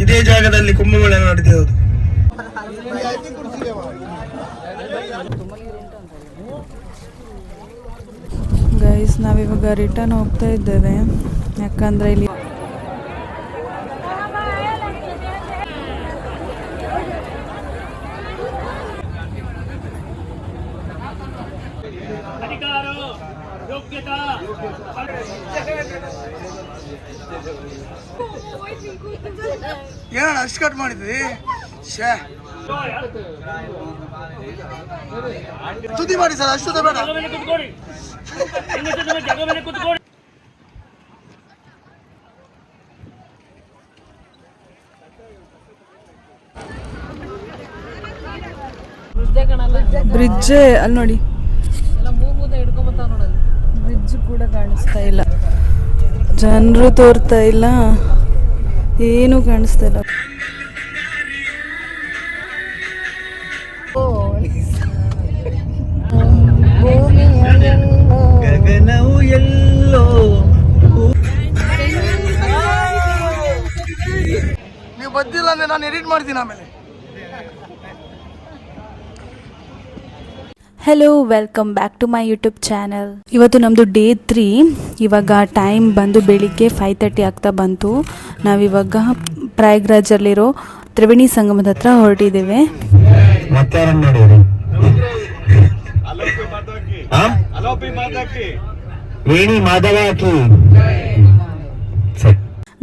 ಇದೇ ಜಾಗದಲ್ಲಿ ಕುಂಭಮೇಳ ನಡೆದಿರೋದು. ಗೈಸ್ ನಾವಿವಾಗ ರಿಟರ್ನ್ ಹೋಗ್ತಾ ಇದ್ದೇವೆ, ಯಾಕಂದ್ರೆ ಇಲ್ಲಿ ಏನಣ್ಣ ಅಷ್ಟು ಕಟ್ ಮಾಡಿದ್ವಿ, ತುದಿ ಮಾಡಿ ಸರ್, ಅಷ್ಟು ಬೇಡ. ಬ್ರಿಡ್ಜ್ ಅಲ್ಲಿ ನೋಡಿ, ಬ್ರಿಡ್ಜ್ ಕೂಡ ಕಾಣಿಸ್ತಾ ಇಲ್ಲ, ಜನರು ತೋರ್ತಾ ಇಲ್ಲ, ಏನು ಕಾಣಿಸ್ತಾ ಇಲ್ಲ. ಗಗನವು ಎಲ್ಲೋ ನೀವು ಬಂದಿಲ್ಲ ಅಂದ್ರೆ ನಾನು ಎಡಿಟ್ ಮಾಡ್ತೀನಿ ಆಮೇಲೆ. Hello, welcome back to my YouTube channel. ಇವತ್ತು ನಮ್ಮದು ಡೇ 3. ಇವಾಗ ಟೈಮ್ ಬಂದು ಬೆಳಿಗ್ಗೆ 5:30 ಆಗ್ತಾ ಬಂತು. ನಾವಿವಾಗ ಪ್ರಯಾಗ್ರಾಜಲ್ಲಿರೋ ತ್ರಿವೇಣಿ ಸಂಗಮದ ಹತ್ರ ಹೊರಟಿದ್ದೇವೆ.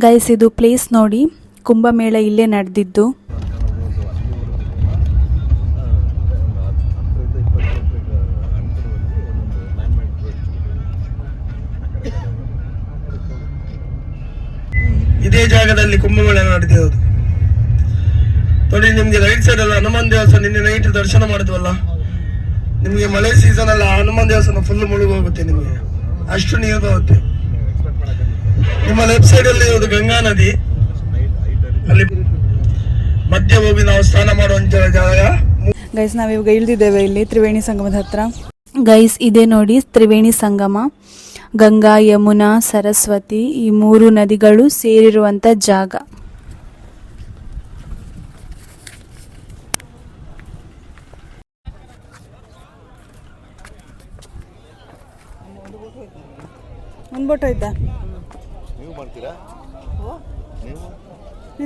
ಗೈಸ್ ಇದು ಪ್ಲೇಸ್ ನೋಡಿ, ಕುಂಭಮೇಳ ಇಲ್ಲೇ ನಡೆದಿದ್ದು. ಇದೇ ಜಾಗದಲ್ಲಿ ಕುಂಭಮೇಳ ನಡೆದಿರೋದು ನೋಡಿ. ನಿಮ್ಗೆ ರೈಟ್ ಸೈಡ್ ಅಲ್ಲ ಹನುಮಾನ್ ದೇವಸ್ಥಾನ, ನಿನ್ನೆ ನೈಟ್ ದರ್ಶನ ಮಾಡಿದ್ವಲ್ಲ. ನಿಮ್ಗೆ ಮಳೆ ಸೀಸನ್ ಅಲ್ಲ, ಹನುಮಾನ್ ದೇವಸ್ಥಾನ ಫುಲ್ ಮುಳುಗೋಗುತ್ತೆ, ನಿಮಗೆ ಅಷ್ಟು ನೀರು ಬರುತ್ತೆ. ನಿಮ್ಮ ಲೆಫ್ಟ್ ಸೈಡ್ ಅಲ್ಲಿ ಇರೋದು ಗಂಗಾ ನದಿ, ಅಲ್ಲಿ ಮಧ್ಯೆ ಹೋಗಿ ನಾವು ಸ್ನಾನ ಮಾಡುವಂತ ಜಾಗ. ಗೈಸ್ ನಾವಿವಾಗ ಇಳಿದಿದ್ದೇವೆ ಇಲ್ಲಿ ತ್ರಿವೇಣಿ ಸಂಗಮದ ಹತ್ರ. ಗೈಸ್ ಇದೇ ನೋಡಿ ತ್ರಿವೇಣಿ ಸಂಗಮ. ಗಂಗಾ, ಯಮುನಾ, ಸರಸ್ವತಿ ಈ 3 ನದಿಗಳು ಸೇರಿರುವಂತ ಜಾಗ. ಒಂದು ಬೋಟ್ ಆಯ್ತಾ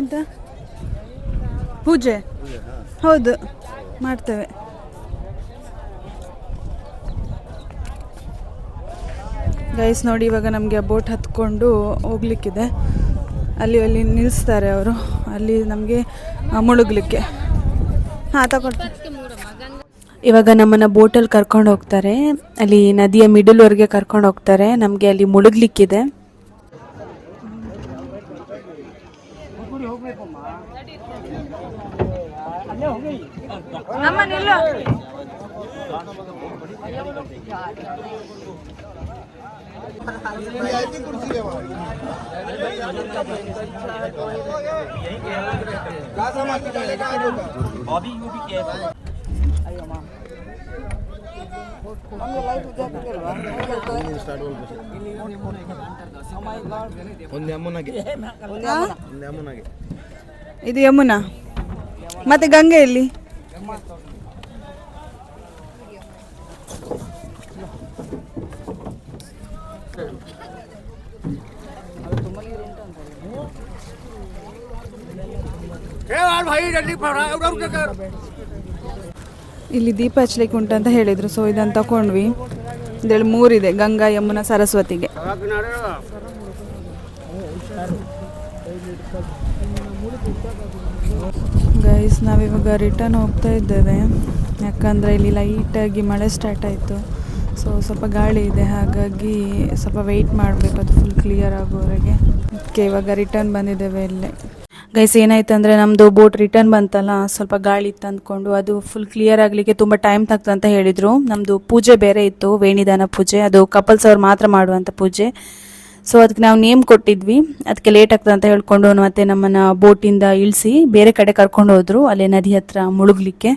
ಎಂತ ಪೂಜೆ? ಹೌದು, ಮಾಡ್ತೇವೆ. ಗೈಸ್ ನೋಡಿ, ಇವಾಗ ನಮಗೆ ಆ ಬೋಟ್ ಹತ್ಕೊಂಡು ಹೋಗ್ಲಿಕ್ಕಿದೆ. ಅಲ್ಲಿ ನಿಲ್ಲಿಸ್ತಾರೆ ಅವರು, ಅಲ್ಲಿ ನಮಗೆ ಮುಳುಗಲಿಕ್ಕೆ. ಹಾಂ ತಗೊಳ್ತೀನಿ. ಇವಾಗ ನಮ್ಮನ್ನು ಬೋಟಲ್ಲಿ ಕರ್ಕೊಂಡು ಹೋಗ್ತಾರೆ, ಅಲ್ಲಿ ನದಿಯ ಮಿಡಲ್ವರೆಗೆ ಕರ್ಕೊಂಡು ಹೋಗ್ತಾರೆ. ನಮಗೆ ಅಲ್ಲಿ ಮುಳುಗಲಿಕ್ಕಿದೆ. ಇದು ಯಮುನಾ, ಮತ್ತೆ ಗಂಗೆ ಎಲ್ಲಿ? ಇಲ್ಲಿ ದೀಪ ಹಚ್ಲಿಕ್ಕೆ ಉಂಟಂತ ಹೇಳಿದ್ರು, ಸೊ ಇದನ್ನು ತಗೊಂಡ್ವಿ. ಇದರಲ್ಲಿ 3 ಇದೆ, ಗಂಗಾ, ಯಮುನಾ, ಸರಸ್ವತಿಗೆ. ಗೈಸ್ ನಾವಿವಾಗ ರಿಟರ್ನ್ ಹೋಗ್ತಾ ಇದ್ದೇವೆ, ಯಾಕಂದರೆ ಇಲ್ಲಿ ಲೈಟಾಗಿ ಮಳೆ ಸ್ಟಾರ್ಟ್ ಆಯಿತು. ಸೊ ಸ್ವಲ್ಪ ಗಾಳಿ ಇದೆ, ಹಾಗಾಗಿ ಸ್ವಲ್ಪ ವೆಯ್ಟ್ ಮಾಡಬೇಕು ಅದು ಫುಲ್ ಕ್ಲಿಯರ್ ಆಗೋವರೆಗೆ. ಅದಕ್ಕೆ ಇವಾಗ ರಿಟರ್ನ್ ಬಂದಿದ್ದೇವೆ ಇಲ್ಲೇ. ಗೈಸ್ ಏನಾಯ್ತು ಅಂದರೆ ನಮ್ಮದು ಬೋಟ್ ರಿಟರ್ನ್ ಬಂತಲ್ಲ, ಸ್ವಲ್ಪ ಗಾಳಿ ಇತ್ತು ಅಂದ್ಕೊಂಡು ಅದು ಫುಲ್ ಕ್ಲಿಯರ್ ಆಗಲಿಕ್ಕೆ ತುಂಬ ಟೈಮ್ ತಾಗ್ತದೆ ಅಂತ ಹೇಳಿದರು. ನಮ್ಮದು ಪೂಜೆ ಬೇರೆ ಇತ್ತು, ವೇಣಿದಾನ ಪೂಜೆ, ಅದು ಕಪಲ್ಸ್ ಅವ್ರು ಮಾತ್ರ ಮಾಡುವಂಥ ಪೂಜೆ. ಸೊ ಅದಕ್ಕೆ ನಾವು ನೇಮ್ ಕೊಟ್ಟಿದ್ವಿ, ಅದಕ್ಕೆ ಲೇಟ್ ಆಗ್ತದೆ ಅಂತ ಹೇಳ್ಕೊಂಡು ಮತ್ತೆ ನಮ್ಮನ್ನು ಬೋಟಿಂದ ಇಳಿಸಿ ಬೇರೆ ಕಡೆ ಕರ್ಕೊಂಡು ಹೋದರು, ಅಲ್ಲೇ ನದಿ ಹತ್ರ ಮುಳುಗಲಿಕ್ಕೆ.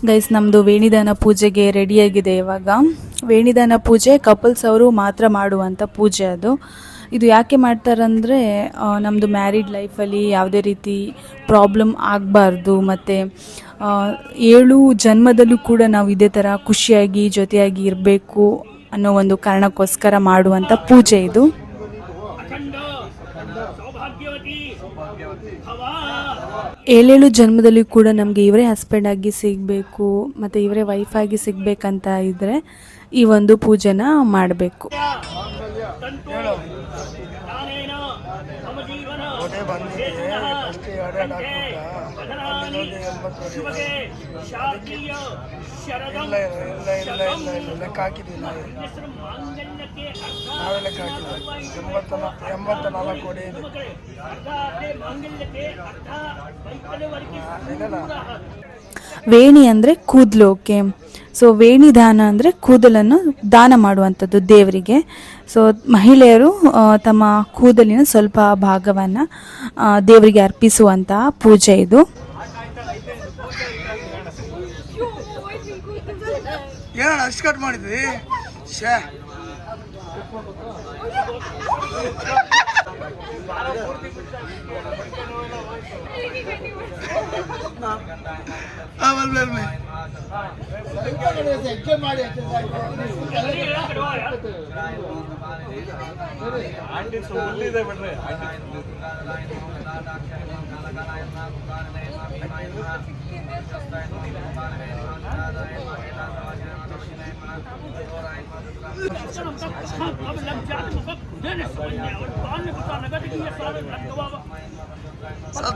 ಗೈಸ್ ನಮ್ಮದು ವೇಣಿದಾನ ಪೂಜೆಗೆ ರೆಡಿಯಾಗಿದೆ. ಇವಾಗ ವೇಣಿದಾನ ಪೂಜೆ ಕಪಲ್ಸ್ ಅವರು ಮಾತ್ರ ಮಾಡುವಂಥ ಪೂಜೆ ಅದು. ಇದು ಯಾಕೆ ಮಾಡ್ತಾರಂದರೆ ನಮ್ಮದು ಮ್ಯಾರಿಡ್ ಲೈಫಲ್ಲಿ ಯಾವುದೇ ರೀತಿ ಪ್ರಾಬ್ಲಮ್ ಆಗಬಾರ್ದು, ಮತ್ತು 7 ಜನ್ಮದಲ್ಲೂ ಕೂಡ ನಾವು ಇದೇ ಥರ ಖುಷಿಯಾಗಿ ಜೊತೆಯಾಗಿ ಇರಬೇಕು ಅನ್ನೋ ಒಂದು ಕಾರಣಕ್ಕೋಸ್ಕರ ಮಾಡುವಂಥ ಪೂಜೆ ಇದು. 7 ಜನ್ಮದಲ್ಲಿ ಕೂಡ ನಮಗೆ ಇವರೇ ಹಸ್ಬೆಂಡ್ ಆಗಿ ಸಿಗಬೇಕು ಮತ್ತು ಇವರೇ ವೈಫ್ ಆಗಿ ಸಿಗಬೇಕಂತ ಇದ್ದರೆ ಈ ಒಂದು ಪೂಜೆನ ಮಾಡಬೇಕು. ಲೆಕ್ಕ ಹಾಕಿದ್ದೀವಿ ನಾವೇ ಲೆಕ್ಕ ಹಾಕಿದ್ದೀವಿ 84 ಕೋಟಿ ಇದೆ. ವೇಣಿ ಅಂದರೆ ಕೂದಲು. ಓಕೆ, ಸೊ ವೇಣಿ ದಾನ ಅಂದರೆ ಕೂದಲನ್ನು ದಾನ ಮಾಡುವಂಥದ್ದು ದೇವರಿಗೆ. ಸೊ ಮಹಿಳೆಯರು ತಮ್ಮ ಕೂದಲಿನ ಸ್ವಲ್ಪ ಭಾಗವನ್ನು ದೇವರಿಗೆ ಅರ್ಪಿಸುವಂತಹ ಪೂಜೆ ಇದು. ಏನಣ್ಣ ಅಷ್ಟು ಕಟ್ ಮಾಡಿದ್ವಿ?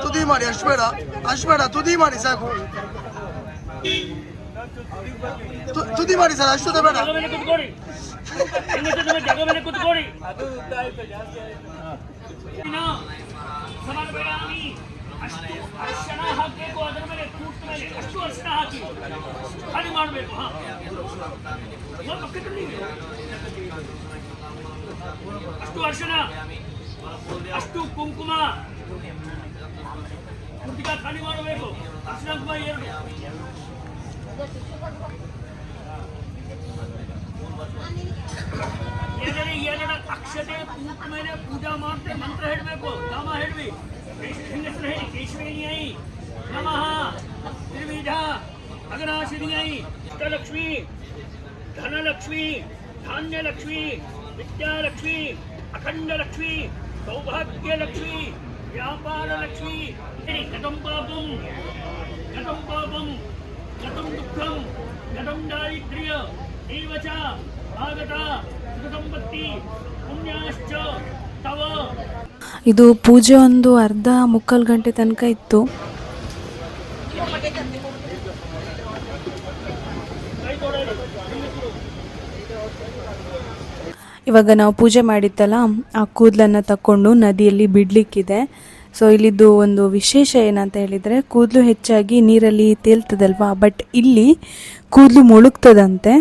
ತುದಿ ಮಾಡಿ, ಅಷ್ಟು ಬೇಡ ತುದಿ ಮಾಡಿ ಸಾಕು. ತುದಿ ಮಾಡಿ ಸರ್, ಅಷ್ಟು ಬೇಡ. ಅಷ್ಟು ಅರ್ಶನ, ಅಷ್ಟು ಕುಂಕುಮ ಮುಟ್ಟಿಗೆ ಖಾಲಿ ಮಾಡಬೇಕು. ಅರ್ಶನ ಕುಂಕುಮ 2. ಎರಡು ಅಕ್ಷತೆ ಕೂತ ಮೇಲೆ ಪೂಜಾ ಮಾಡ್ತಾರೆ, ಮಂತ್ರ ಹೇಳಬೇಕು, ನಾಮ ಹೇಳಿ. ಹೆಂಗಸರು ಹೇಳಿ: ಕೇಶವೇಣಿಯೈ ನಮಃ, ತ್ರಿವಿಧ ಅಗನಾಶಿನಿಯೈ, ಇಷ್ಟಲಕ್ಷ್ಮಿ, ಧನಲಕ್ಷ್ಮಿ, ಧಾನ್ಯಲಕ್ಷ್ಮಿ, ವಿದ್ಯಾಲಕ್ಷ್ಮಿ, ಅಖಂಡಲಕ್ಷ್ಮಿ, ಸೌಭಾಗ್ಯಲಕ್ಷ್ಮಿ, ವ್ಯಾಪಾರಲಕ್ಷ್ಮಿ. ಗತಂ ಪಾಪಂ, ಗತಂ ಪಾಪಂ, ಗತಂ ದುಃಖಂ, ಗತಂ ದಾರಿದ್ರ್ಯ, ದೇವಚ ಆಗತ ಸುಖಸಂಪತ್ತಿ ಪುಣ್ಯಾಶ್ಚ ತವ. ಇದು ಪೂಜೆ ಒಂದು ಅರ್ಧ ಮುಕ್ಕಾಲು ಗಂಟೆ ತನಕ ಇತ್ತು. ಇವಾಗ ನಾವು ಪೂಜೆ ಮಾಡಿತ್ತಲ್ಲ, ಆ ಕೂದಲನ್ನು ತಗೊಂಡು ನದಿಯಲ್ಲಿ ಬಿಡಲಿಕ್ಕಿದೆ. ಸೊ ಇಲ್ಲಿದ್ದು ಒಂದು ವಿಶೇಷ ಏನಂತ ಹೇಳಿದರೆ, ಕೂದಲು ಹೆಚ್ಚಾಗಿ ನೀರಲ್ಲಿ ತೇಲ್ತದಲ್ವಾ, ಬಟ್ ಇಲ್ಲಿ ಕೂದಲು ಮುಳುಗ್ತದಂತೆ.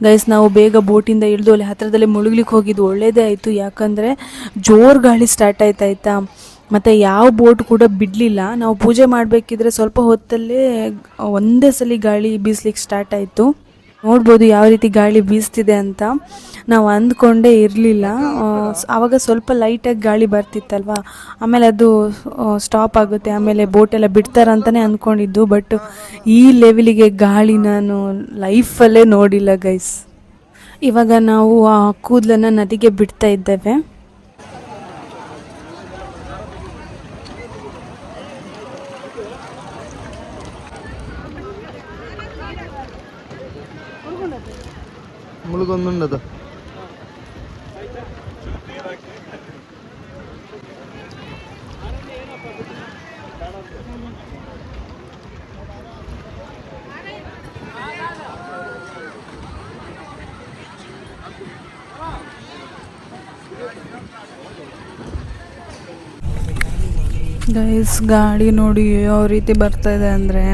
ಗೈಸ್, ನಾವು ಬೇಗ ಬೋಟಿಂದ ಇಳಿದು ಅಲ್ಲಿ ಹತ್ತಿರದಲ್ಲೇ ಮುಳುಗ್ಲಿಕ್ಕೆ ಹೋಗಿದ್ದು ಒಳ್ಳೇದೇ ಆಯಿತು. ಯಾಕಂದರೆ ಜೋರು ಗಾಳಿ ಸ್ಟಾರ್ಟ್ ಆಯ್ತಾಯ್ತಾ, ಮತ್ತು ಯಾವ ಬೋಟ್ ಕೂಡ ಬಿಡಲಿಲ್ಲ. ನಾವು ಪೂಜೆ ಮಾಡಬೇಕಿದ್ರೆ ಸ್ವಲ್ಪ ಹೊತ್ತಲ್ಲೇ ಒಂದೇ ಸಲ ಗಾಳಿ ಬೀಸ್ಲಿಕ್ಕೆ ಸ್ಟಾರ್ಟ್ ಆಯಿತು. ನೋಡ್ಬೋದು ಯಾವ ರೀತಿ ಗಾಳಿ ಬೀಸ್ತಿದೆ ಅಂತ. ನಾವು ಅಂದ್ಕೊಂಡೇ ಇರಲಿಲ್ಲ. ಆವಾಗ ಸ್ವಲ್ಪ ಲೈಟಾಗಿ ಗಾಳಿ ಬರ್ತಿತ್ತಲ್ವ, ಆಮೇಲೆ ಅದು ಸ್ಟಾಪ್ ಆಗುತ್ತೆ, ಆಮೇಲೆ ಬೋಟೆಲ್ಲ ಬಿಡ್ತಾರಂತಲೇ ಅಂದ್ಕೊಂಡಿದ್ದು. ಬಟ್ ಈ ಲೆವೆಲಿಗೆ ಗಾಳಿ ನಾನು ಲೈಫಲ್ಲೇ ನೋಡಿಲ್ಲ ಗೈಸ್. ಇವಾಗ ನಾವು ಆ ಕೂದಲನ್ನು ನದಿಗೆ ಬಿಡ್ತಾ ಇದ್ದೇವೆ. ಮುಳುಗೊಂದುಂಡದು ಗೈಸ್, ಗಾಡಿ ನೋಡಿ ಯಾವ ರೀತಿ ಬರ್ತಾ ಇದೆ ಅಂದರೆ,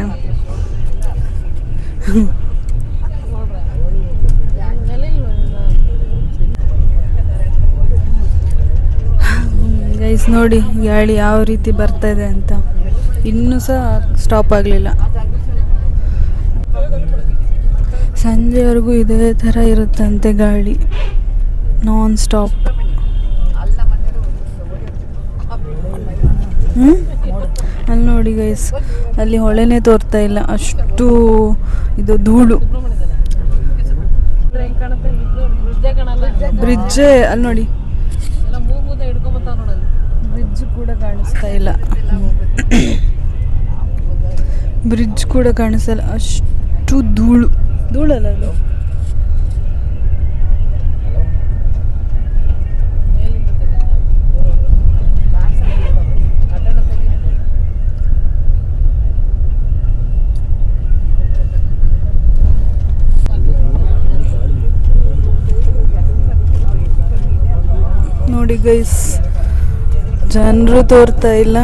ಗೈಸ್ ನೋಡಿ ಗಾಳಿ ಯಾವ ರೀತಿ ಬರ್ತಾ ಇದೆ ಅಂತ. ಇನ್ನೂ ಸಹ ಸ್ಟಾಪ್ ಆಗಲಿಲ್ಲ. ಸಂಜೆವರೆಗೂ ಇದೇ ಥರ ಇರುತ್ತಂತೆ ಗಾಳಿ, ನಾನ್ ಸ್ಟಾಪ್. ಅಲ್ಲಿ ನೋಡಿ ಗೈಸ್, ಅಲ್ಲಿ ಹೊಳೆನೇ ತೋರ್ತಾ ಇಲ್ಲ, ಅಷ್ಟು ಇದು ಧೂಳು. ಬ್ರಿಡ್ಜೇ ಅಲ್ಲಿ ನೋಡಿ, ಬ್ರಿಡ್ಜ್ ಕೂಡ ಕಾಣಿಸ್ತಾ ಇಲ್ಲ. ಬ್ರಿಡ್ಜ್ ಕೂಡ ಕಾಣಿಸಲ್ಲ, ಅಷ್ಟು ಧೂಳಲ್ಲ ಅದು. ನೋಡಿ ಗೈಸ್, ಜನರು ತೋರ್ತಾ ಇಲ್ಲ,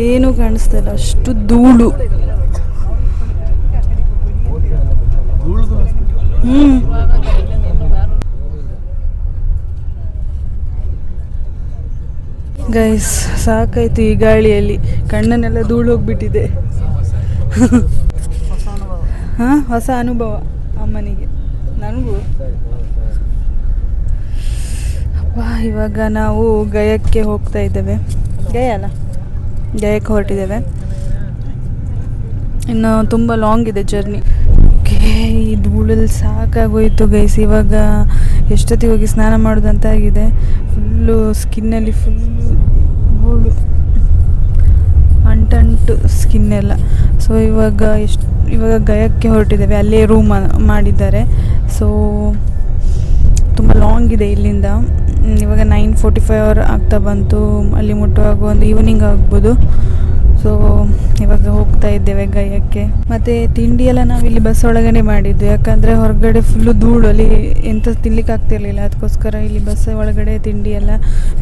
ಏನೂ ಕಾಣಿಸ್ತಾ ಇಲ್ಲ, ಅಷ್ಟು ಧೂಳು. ಗೈಸ್ ಸಾಕಾಯ್ತು ಈ ಗಾಳಿಯಲ್ಲಿ, ಕಣ್ಣನ್ನೆಲ್ಲ ಧೂಳು ಹೋಗ್ಬಿಟ್ಟಿದೆ. ಹಾಂ, ಹೊಸ ಅನುಭವ ಅಮ್ಮನಿಗೆ, ನನಗೂ. ಇವಾಗ ನಾವು ಗಯಕ್ಕೆ ಹೋಗ್ತಾ ಇದ್ದೇವೆ. ಗಯಕ್ಕೆ ಹೊರಟಿದ್ದೇವೆ. ಇನ್ನು ತುಂಬ ಲಾಂಗ್ ಇದೆ ಜರ್ನಿ. ಈ ಧೂಳಲ್ಲಿ ಸಾಕಾಗೋಯ್ತು ಗೈಸ್. ಇವಾಗ ಎಷ್ಟೊತ್ತಿಗೆ ಹೋಗಿ ಸ್ನಾನ ಮಾಡೋದಂತ ಆಗಿದೆ. ಫುಲ್ಲು ಸ್ಕಿನ್ನಲ್ಲಿ ಫುಲ್ಲು ಧೂಳು, ಅಂಟು ಸ್ಕಿನ್ನೆಲ್ಲ. ಸೊ ಇವಾಗ ಗಯಕ್ಕೆ ಹೊರಟಿದ್ದೇವೆ. ಅಲ್ಲೇ ರೂಮ್ ಮಾಡಿದ್ದಾರೆ. ಸೊ ತುಂಬ ಲಾಂಗ್ ಇದೆ ಇಲ್ಲಿಂದ. ಇವಾಗ 9:45 ಆಗ್ತಾ ಬಂತು. ಅಲ್ಲಿ ಮುಟ್ಟುವಾಗ ಒಂದು ಈವ್ನಿಂಗ್ ಆಗ್ಬೋದು. ಸೊ ಇವಾಗ ಹೋಗ್ತಾ ಇದ್ದೇವೆ ಗಯಕ್ಕೆ. ಮತ್ತು ತಿಂಡಿ ಎಲ್ಲ ನಾವಿಲ್ಲಿ ಬಸ್ ಒಳಗಡೆ ಮಾಡಿದ್ದು, ಯಾಕಂದರೆ ಹೊರಗಡೆ ಫುಲ್ಲು ಧೂಳು, ಅಲ್ಲಿ ಎಂತ ತಿನ್ಲಿಕ್ಕೆ ಆಗ್ತಿರ್ಲಿಲ್ಲ. ಅದಕ್ಕೋಸ್ಕರ ಇಲ್ಲಿ ಬಸ್ ಒಳಗಡೆ ತಿಂಡಿ ಎಲ್ಲ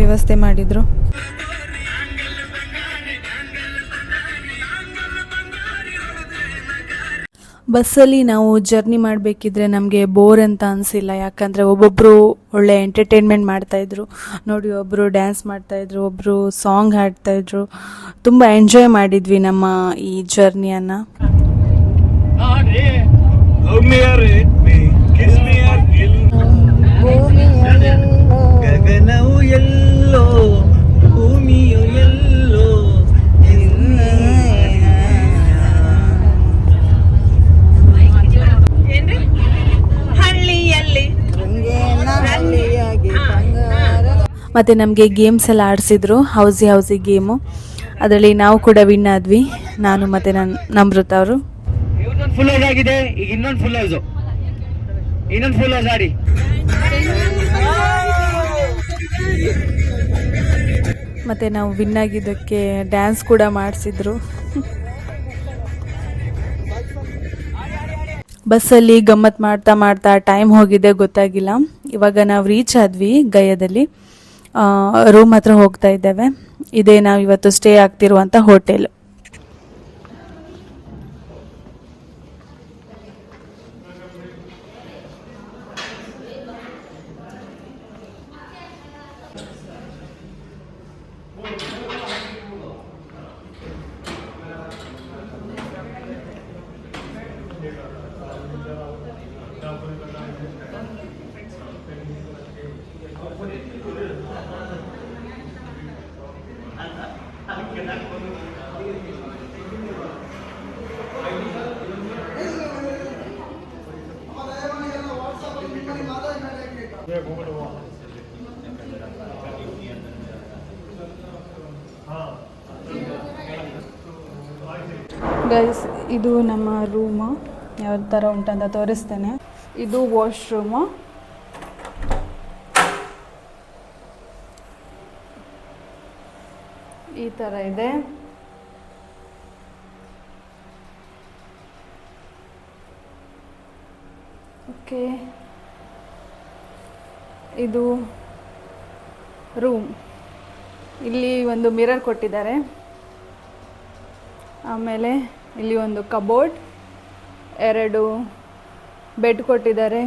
ವ್ಯವಸ್ಥೆ ಮಾಡಿದರು. ಬಸ್ಸಲ್ಲಿ ನಾವು ಜರ್ನಿ ಮಾಡಬೇಕಿದ್ರೆ ನಮಗೆ ಬೋರ್ ಅಂತ ಅನಿಸಿಲ್ಲ, ಯಾಕಂದರೆ ಒಬ್ಬೊಬ್ಬರು ಒಳ್ಳೆ ಎಂಟರ್ಟೈನ್ಮೆಂಟ್ ಮಾಡ್ತಾಯಿದ್ರು ನೋಡಿ. ಒಬ್ಬರು ಡ್ಯಾನ್ಸ್ ಮಾಡ್ತಾಯಿದ್ರು, ಒಬ್ಬರು ಸಾಂಗ್ ಹಾಡ್ತಾಯಿದ್ರು. ತುಂಬ ಎಂಜಾಯ್ ಮಾಡಿದ್ವಿ ನಮ್ಮ ಈ ಜರ್ನಿಯನ್ನು. ಮತ್ತು ನಮಗೆ ಗೇಮ್ಸ್ ಎಲ್ಲ ಆಡಿಸಿದ್ರು, ಹೌಸಿ ಗೇಮು. ಅದರಲ್ಲಿ ನಾವು ಕೂಡ ವಿನ್ ಆದ್ವಿ, ನಾನು ಮತ್ತು ನಮ್ರತ ಅವರು. ಫುಲ್ ಹೌಸ್ ಆಗಿದೆ, ಈಗ ಇನ್ನೊಂದು ಫುಲ್ ಹೌಸ್ ಆಡಿ. ಮತ್ತು ನಾವು ವಿನ್ ಆಗಿದ್ದಕ್ಕೆ ಡ್ಯಾನ್ಸ್ ಕೂಡ ಮಾಡಿಸಿದ್ರು. ಬಸ್ಸಲ್ಲಿ ಗಮ್ಮತ್ತು ಮಾಡ್ತಾ ಟೈಮ್ ಹೋಗಿದೆ ಗೊತ್ತಾಗಿಲ್ಲ. ಇವಾಗ ನಾವು ರೀಚ್ ಆದ್ವಿ ಗಯದಲ್ಲಿ. ರೂಮ್ ಹತ್ರ ಹೋಗ್ತಾ ಇದ್ದೇವೆ. ಇದೇ ನಾವು ಇವತ್ತು ಸ್ಟೇ ಆಗ್ತಿರುವಂಥ ಹೋಟೆಲ್. ಗೈಸ್, ಇದು ನಮ್ಮ ರೂಮು, ಯಾವ ಥರ ಉಂಟಂತ ತೋರಿಸ್ತೇನೆ. ಇದು ವಾಶ್ರೂಮು. ಈ ಥರ ಇದೆ. ಓಕೆ, ಇದು ರೂಮ್. ಇಲ್ಲಿ ಒಂದು ಮಿರರ್ ಕೊಟ್ಟಿದ್ದಾರೆ. ಆಮೇಲೆ ಇಲ್ಲಿ ಒಂದು ಕಬೋರ್ಡ್, 2 ಬೆಡ್ ಕೊಟ್ಟಿದ್ದಾರೆ.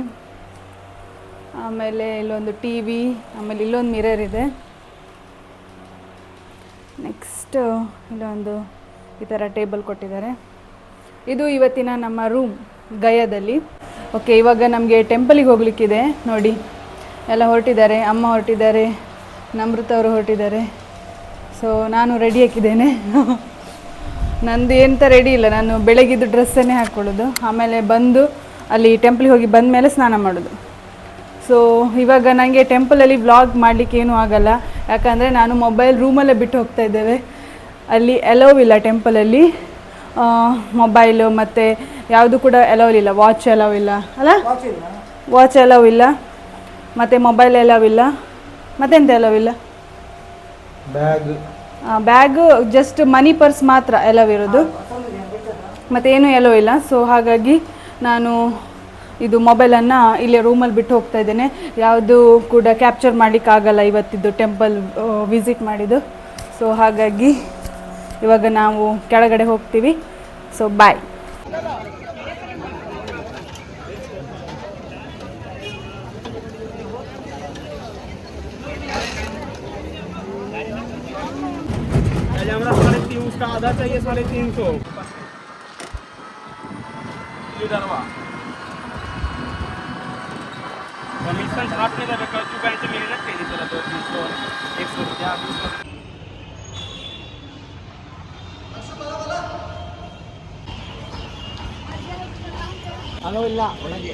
ಆಮೇಲೆ ಇಲ್ಲೊಂದು ಟಿ ವಿ, ಆಮೇಲೆ ಇಲ್ಲೊಂದು ಮಿರರ್ ಇದೆ. ನೆಕ್ಸ್ಟ್ ನೆಕ್ಸ್ಟ್ ಇಲ್ಲೊಂದು ಈ ಥರ ಟೇಬಲ್ ಕೊಟ್ಟಿದ್ದಾರೆ. ಇದು ಇವತ್ತಿನ ನಮ್ಮ ರೂಮ್ ಗಯಾದಲ್ಲಿ. ಓಕೆ, ಇವಾಗ ನಮಗೆ ಟೆಂಪಲಿಗೆ ಹೋಗ್ಲಿಕ್ಕಿದೆ. ನೋಡಿ ಎಲ್ಲ ಹೊರಟಿದ್ದಾರೆ, ಅಮ್ಮ ಹೊರಟಿದ್ದಾರೆ, ನಮೃತ ಅವರು ಹೊರಟಿದ್ದಾರೆ. ಸೊ ನಾನು ರೆಡಿ ಹಾಕಿದ್ದೇನೆ. ನಂದು ಎಂತ ರೆಡಿ ಇಲ್ಲ, ನಾನು ಬೆಳಗಿದ್ದು ಡ್ರೆಸ್ಸನ್ನೇ ಹಾಕ್ಕೊಳ್ಳೋದು, ಆಮೇಲೆ ಬಂದು ಅಲ್ಲಿ ಟೆಂಪಲಿಗೆ ಹೋಗಿ ಬಂದ ಮೇಲೆ ಸ್ನಾನ ಮಾಡೋದು. ಸೊ ಇವಾಗ ನನಗೆ ಟೆಂಪಲಲ್ಲಿ ವ್ಲಾಗ್ ಮಾಡಲಿಕ್ಕೆ ಏನೂ ಆಗಲ್ಲ, ಯಾಕಂದರೆ ನಾನು ಮೊಬೈಲ್ ರೂಮಲ್ಲೇ ಬಿಟ್ಟು ಹೋಗ್ತಾ ಇದ್ದೇವೆ. ಅಲ್ಲಿ ಅಲೋವ್ ಇಲ್ಲ ಟೆಂಪಲಲ್ಲಿ, ಮೊಬೈಲು ಮತ್ತು ಯಾವುದು ಕೂಡ ಅಲೋವ್ ಇಲ್ಲ. ವಾಚ್ ಅಲೋವ್ ಇಲ್ಲ ಅಲ್ಲ, ವಾಚ್ ಅಲೋವ್ ಇಲ್ಲ, ಮತ್ತು ಮೊಬೈಲ್ ಅಲೋವ್ ಇಲ್ಲ, ಮತ್ತೆಂತ ಅಲೋವ್ ಇಲ್ಲ. ಬ್ಯಾಗು ಜಸ್ಟ್ ಮನಿ ಪರ್ಸ್ ಮಾತ್ರ ಅಲೋವ್ ಇರೋದು, ಮತ್ತೇನು ಅಲೋವ್ ಇಲ್ಲ. ಸೊ ಹಾಗಾಗಿ ನಾನು ಇದು ಮೊಬೈಲನ್ನು ಇಲ್ಲೇ ರೂಮಲ್ಲಿ ಬಿಟ್ಟು ಹೋಗ್ತಾ ಇದ್ದೇನೆ. ಯಾವುದು ಕೂಡ ಕ್ಯಾಪ್ಚರ್ ಮಾಡಲಿಕ್ಕಾಗಲ್ಲ ಇವತ್ತಿದ್ದು ಟೆಂಪಲ್ ವಿಸಿಟ್ ಮಾಡಿದ್ದು. ಸೊ ಹಾಗಾಗಿ ಇವಾಗ ನಾವು ಕೆಳಗಡೆ ಹೋಗ್ತೀವಿ. So bye. हमारा 350 उसका आधा चाहिए 350 कमीशन छाप में खर्चू बैंक मेरे रखते नहीं चला 200 100 रुपया ಹಲೋ ಇಲ್ಲ ಒಳಗೆ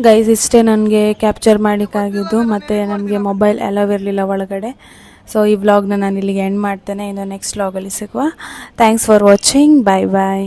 ಗೈಸ್, ಇಷ್ಟೇ ನನಗೆ ಕ್ಯಾಪ್ಚರ್ ಮಾಡಲಿಕ್ಕಾಗಿದ್ದು. ಮತ್ತು ನನಗೆ ಮೊಬೈಲ್ ಅಲೋವ್ ಇರಲಿಲ್ಲ ಒಳಗಡೆ. ಸೊ ಈ ವ್ಲಾಗ್ನ ನಾನು ಇಲ್ಲಿಗೆ ಎಂಡ್ ಮಾಡ್ತೇನೆ. ಇನ್ನು ನೆಕ್ಸ್ಟ್ ವ್ಲಾಗಲ್ಲಿ ಸಿಗುವ. Thanks for watching. Bye bye.